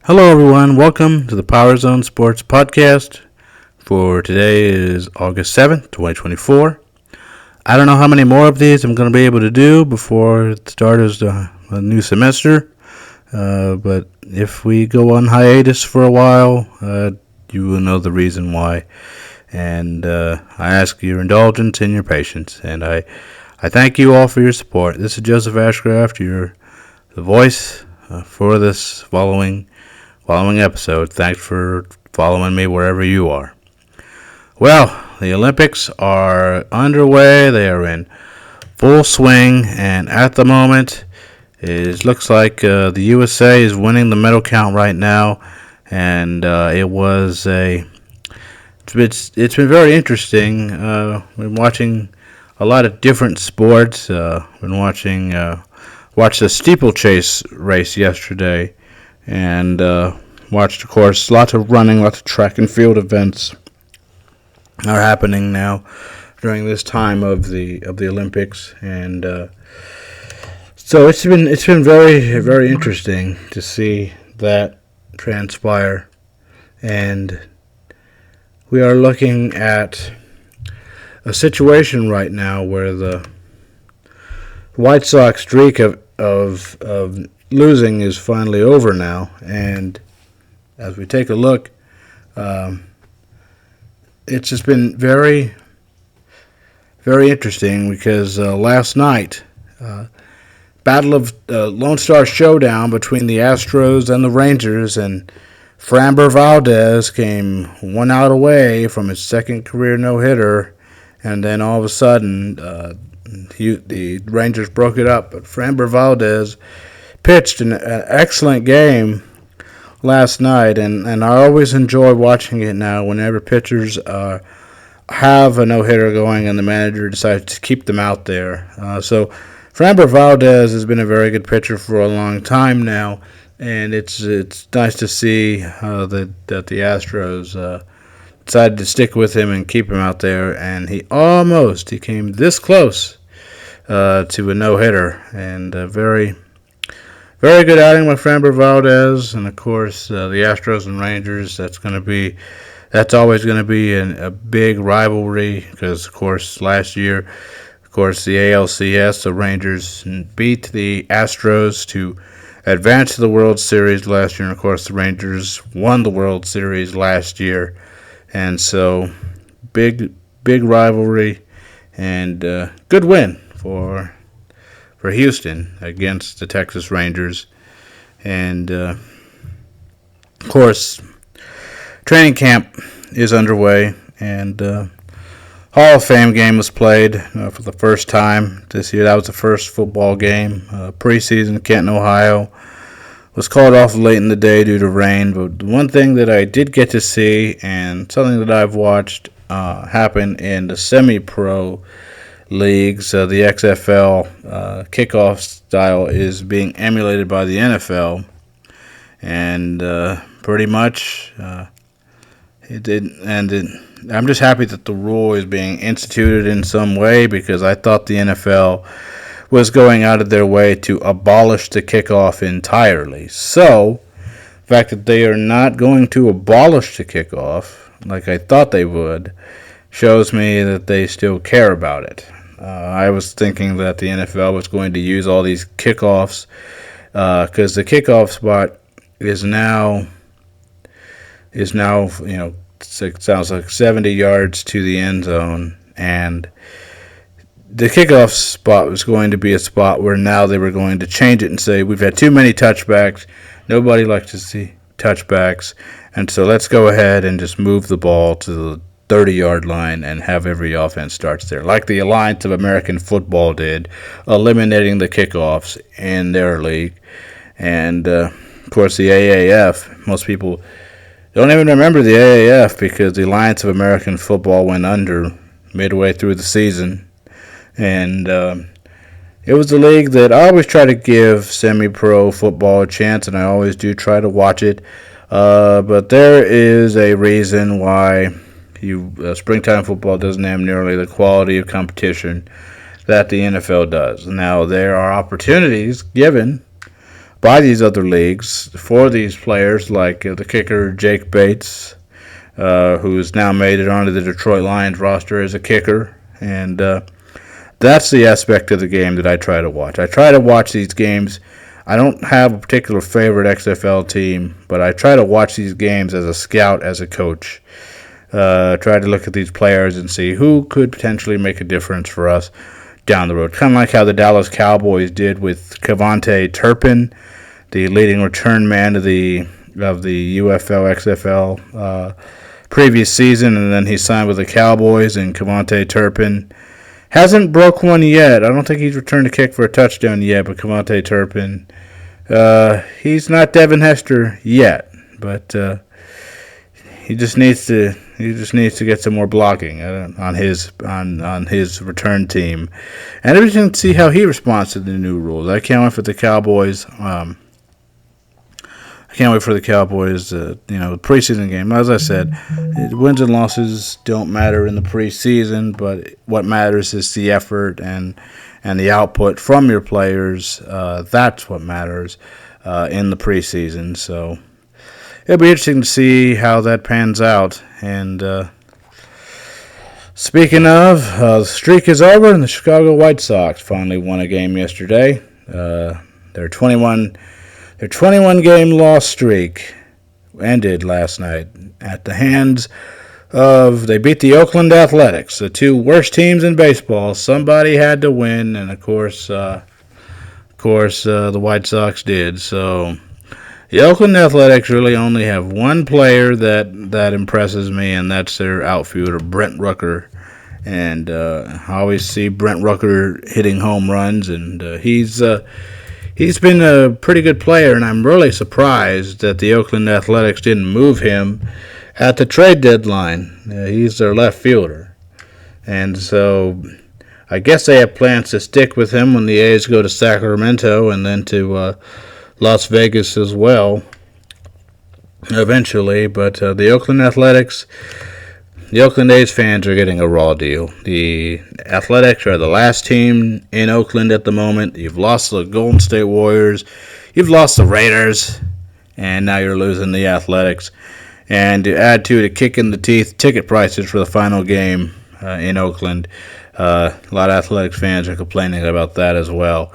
Hello, everyone. Welcome to the Power Zone Sports Podcast. For today is August 7th, 2024. I don't know how many more of these I'm going to be able to do before the start of the new semester. But if we go on hiatus for a while, you will know the reason why. And I ask your indulgence and your patience. And I thank you all for your support. This is Joseph Ashcraft, the voice for this following episode. Thanks for following me wherever you are. Well, the Olympics are underway. They are in full swing, and at the moment, it looks like the USA is winning the medal count right now. And it's been very interesting. Been watching a lot of different sports. Been watched the steeplechase race yesterday. And watched, of course, lots of running, lots of track and field events are happening now during this time of the Olympics, and so it's been very, very interesting to see that transpire, and we are looking at a situation right now where the White Sox streak of losing is finally over now, and as we take a look, it's just been very, very interesting because last night, battle of Lone Star Showdown between the Astros and the Rangers, and Framber Valdez came 1 out away from his second career no-hitter, and then all of a sudden the Rangers broke it up, but Framber Valdez pitched an excellent game last night, and I always enjoy watching it now whenever pitchers have a no-hitter going and the manager decides to keep them out there. So Framber Valdez has been a very good pitcher for a long time now, and it's nice to see that the Astros decided to stick with him and keep him out there, and he came this close to a no-hitter, and very, very good outing by Framber Valdez, and of course the Astros and Rangers. That's always going to be a big rivalry because, of course, last year, the ALCS, the Rangers beat the Astros to advance to the World Series last year, and of course the Rangers won the World Series last year, and so big rivalry and good win for Houston against the Texas Rangers. And of course, training camp is underway, and Hall of Fame game was played for the first time this year. That was the first football game. Preseason, Canton, Ohio, was called off late in the day due to rain. But one thing that I did get to see, and something that I've watched happen in the semi-pro leagues, the XFL kickoff style is being emulated by the NFL, and pretty much it did. And I'm just happy that the rule is being instituted in some way, because I thought the NFL was going out of their way to abolish the kickoff entirely. So the fact that they are not going to abolish the kickoff like I thought they would shows me that they still care about it. I was thinking that the NFL was going to use all these kickoffs because the kickoff spot is now it sounds like 70 yards to the end zone, and the kickoff spot was going to be a spot where now they were going to change it and say, we've had too many touchbacks, nobody likes to see touchbacks, and so let's go ahead and just move the ball to the 30-yard line and have every offense starts there, like the Alliance of American Football did, eliminating the kickoffs in their league. And, of course, the AAF, most people don't even remember the AAF because the Alliance of American Football went under midway through the season. And it was a league that I always try to give semi-pro football a chance, and I always do try to watch it. But there is a reason why springtime football doesn't have nearly the quality of competition that the NFL does. Now, there are opportunities given by these other leagues for these players like the kicker Jake Bates, who's now made it onto the Detroit Lions roster as a kicker. And that's the aspect of the game that I try to watch. I try to watch these games. I don't have a particular favorite XFL team, but I try to watch these games as a scout, as a coach. Try to look at these players and see who could potentially make a difference for us down the road. Kind of like how the Dallas Cowboys did with Cavante Turpin, the leading return man of the UFL XFL previous season, and then he signed with the Cowboys. And Cavante Turpin hasn't broke one yet. I don't think he's returned a kick for a touchdown yet. But Cavante Turpin, he's not Devin Hester yet, but he just needs to get some more blocking on his return team, and we can see how he responds to the new rules. I can't wait for the Cowboys. Preseason game. As I said, wins and losses don't matter in the preseason, but what matters is the effort and the output from your players. That's what matters in the preseason. So it'll be interesting to see how that pans out. And speaking of, the streak is over, and the Chicago White Sox finally won a game yesterday. Their 21-game loss streak ended last night at the hands of, they beat the Oakland Athletics, the two worst teams in baseball. Somebody had to win, and of course, the White Sox did. So the Oakland Athletics really only have one player that impresses me, and that's their outfielder, Brent Rooker. And I always see Brent Rooker hitting home runs, and he's been a pretty good player, and I'm really surprised that the Oakland Athletics didn't move him at the trade deadline. He's their left fielder. And so I guess they have plans to stick with him when the A's go to Sacramento and then to Las Vegas as well eventually. But the Oakland A's fans are getting a raw deal. The Athletics are the last team in Oakland at the moment. You've lost the Golden State Warriors. You've lost the Raiders. And now you're losing the Athletics. And to add to the kick in the teeth, ticket prices for the final game in Oakland. A lot of Athletics fans are complaining about that as well.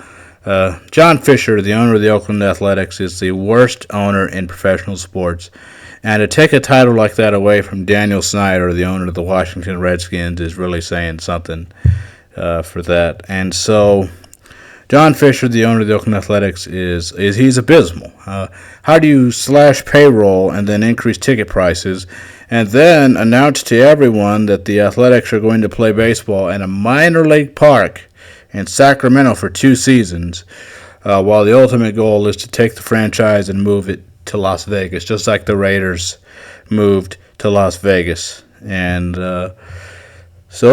John Fisher, the owner of the Oakland Athletics, is the worst owner in professional sports. And to take a title like that away from Daniel Snyder, the owner of the Washington Redskins, is really saying something for that. And so John Fisher, the owner of the Oakland Athletics, he's abysmal. How do you slash payroll and then increase ticket prices and then announce to everyone that the Athletics are going to play baseball in a minor league park in Sacramento for 2 seasons, while the ultimate goal is to take the franchise and move it to Las Vegas, just like the Raiders moved to Las Vegas? And so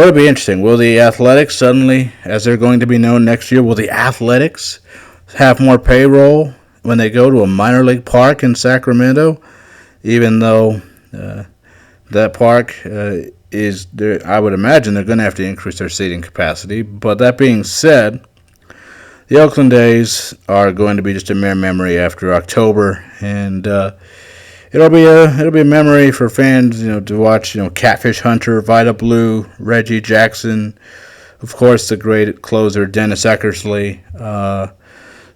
it'll be interesting. Will the Athletics suddenly, as they're going to be known next year, will the Athletics have more payroll when they go to a minor league park in Sacramento, even though that park is there? I would imagine they're going to have to increase their seating capacity. But that being said, the Oakland A's are going to be just a mere memory after October, and it'll be a memory for fans, to watch. Catfish Hunter, Vida Blue, Reggie Jackson, of course, the great closer Dennis Eckersley.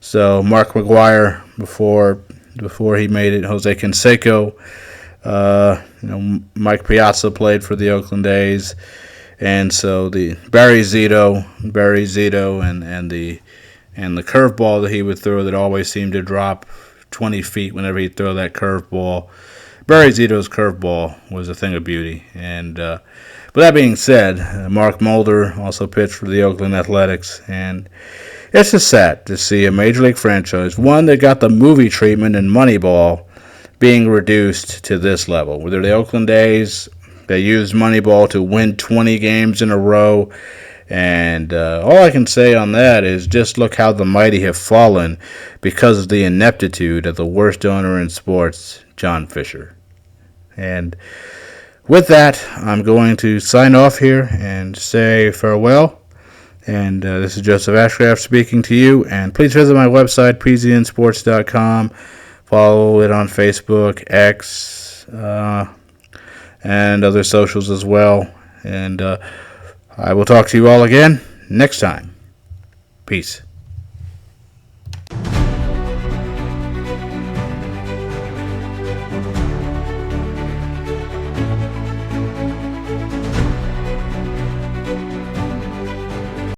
So Mark McGuire before he made it, Jose Canseco. Mike Piazza played for the Oakland A's, and so the Barry Zito, and the curveball that he would throw that always seemed to drop 20 feet whenever he'd throw that curveball. Barry Zito's curveball was a thing of beauty. And but that being said, Mark Mulder also pitched for the Oakland Athletics, and it's just sad to see a major league franchise, one that got the movie treatment in Moneyball, being reduced to this level. Whether the Oakland A's, they used Moneyball to win 20 games in a row. And all I can say on that is just look how the mighty have fallen because of the ineptitude of the worst owner in sports, John Fisher. And with that, I'm going to sign off here and say farewell And this is Joseph Ashcraft speaking to you. And please visit my website, PZNsports.com. Follow it on Facebook, X, and other socials as well. And I will talk to you all again next time. Peace.